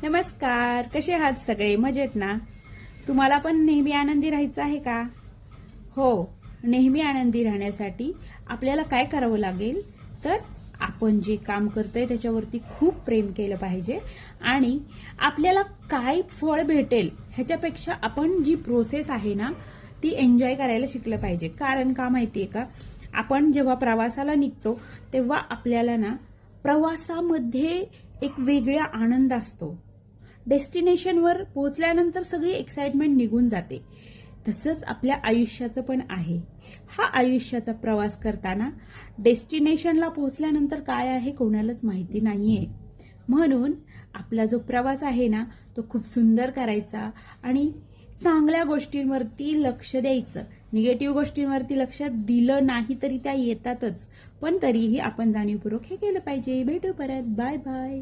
नमस्कार, कसे आहात सगळे? मजेत ना? तुम्हाला पण नेहमी आनंदी राहायचं आहे का? हो, नेहमी आनंदी राहण्यासाठी आपल्याला काय करावं लागेल तर आपण जे काम करतोय त्याच्यावरती खूप प्रेम केलं पाहिजे आणि आपल्याला काय फळ भेटेल ह्याच्यापेक्षा आपण जी प्रोसेस आहे ना ती एन्जॉय करायला शिकलं पाहिजे. कारण का माहितीये का, आपण जेव्हा प्रवासाला निघतो तेव्हा आपल्याला ना प्रवासामध्ये एक वेगळा आनंद असतो. डेस्टिनेशनवर पोहोचल्यानंतर सगळी एक्साइटमेंट निघून जाते. तसंच आपल्या आयुष्याचं पण आहे. हा आयुष्याचा प्रवास करताना डेस्टिनेशनला पोहोचल्यानंतर काय आहे कोणालाच माहिती नाहीये. म्हणून आपला जो प्रवास आहे ना तो खूप सुंदर करायचा आणि चांगल्या गोष्टींवरती लक्ष द्यायचं. निगेटिव्ह गोष्टींवरती लक्ष दिलं नाही तरी त्या येतातच, पण तरीही आपण जाणीवपूर्वक हे केलं पाहिजे. भेटू परत. Bye bye.